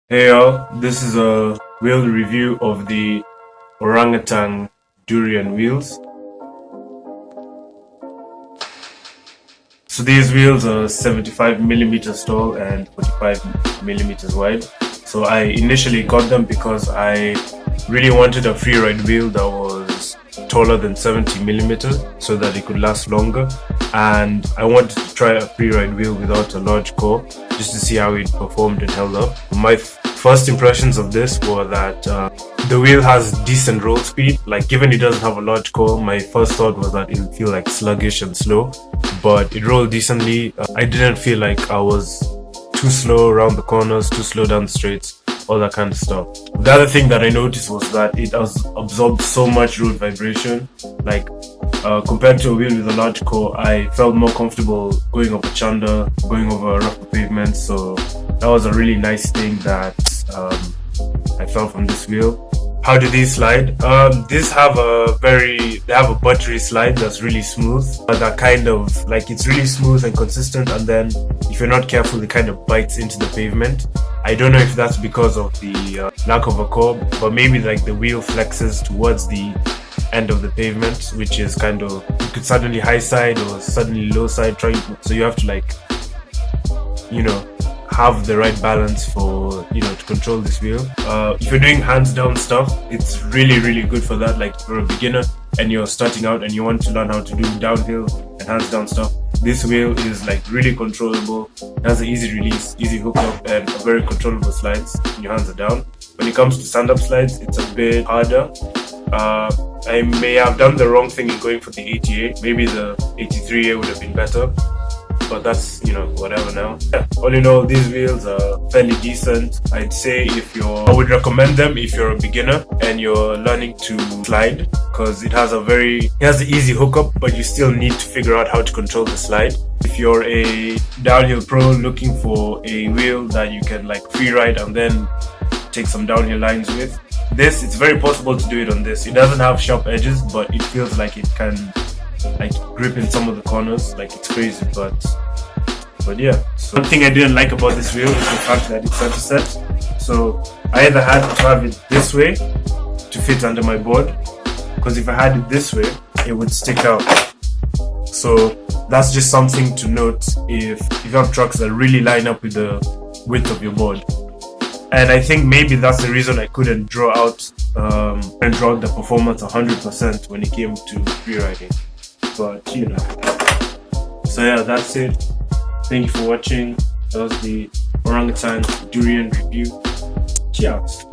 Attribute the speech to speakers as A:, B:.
A: Hey y'all, this is a wheel review of the Orangatang Durian wheels. So these wheels are 75 millimeters tall and 45 millimeters wide. So I initially got them because I really wanted a freeride wheel that was taller than 70 millimeters so that it could last longer, and I wanted to try a freeride wheel without a large core just to see how it performed and held up. My first impressions of this were that the wheel has decent roll speed. Like, given it doesn't have a large core, my first thought was that it would feel like sluggish and slow, but it rolled decently. I didn't feel like I was too slow around the corners, too slow down the straights, all that kind of stuff. The other thing that I noticed was that it has absorbed so much road vibration. Like, compared to a wheel with a large core, I felt more comfortable going up a chanda, going over rougher pavements. So that was a really nice thing that I felt from this wheel. How do these slide? These have they have a buttery slide that's really smooth. That kind of, like, it's really smooth and consistent, and then if you're not careful, it kind of bites into the pavement. I don't know if that's because of the lack of a core, but maybe like the wheel flexes towards the end of the pavement, which is kind of, you could suddenly high side or suddenly low side so you have to, like, have the right balance for to control this wheel. If you're doing hands down stuff, it's really good for that. Like, if you're a beginner and you're starting out and you want to learn how to do downhill and hands down stuff, this wheel is like really controllable. It has an easy release, easy hookup, and a very controllable slides when your hands are down. When it comes to stand-up slides, it's a bit harder. I may have done the wrong thing in going for the 88. Maybe the 83A would have been better, but that's, whatever now. Yeah. All in all, these wheels are fairly decent. I'd say I would recommend them if you're a beginner and you're learning to slide, because it has an easy hookup, but you still need to figure out how to control the slide. If you're a downhill pro looking for a wheel that you can like free ride and then take some downhill lines with, it's very possible to do it on this. It doesn't have sharp edges, but it feels like it can like grip in some of the corners. Like, it's crazy, but yeah. So one thing I didn't like about this wheel is the fact that it's center set. So I either had to have it this way to fit under my board, because if I had it this way, it would stick out. So that's just something to note if you have trucks that really line up with the width of your board. And I think maybe that's the reason I couldn't draw out the performance 100% when it came to freeriding. But so yeah, that's it. Thank you for watching. That was the Orangatang Durian review. Cheers.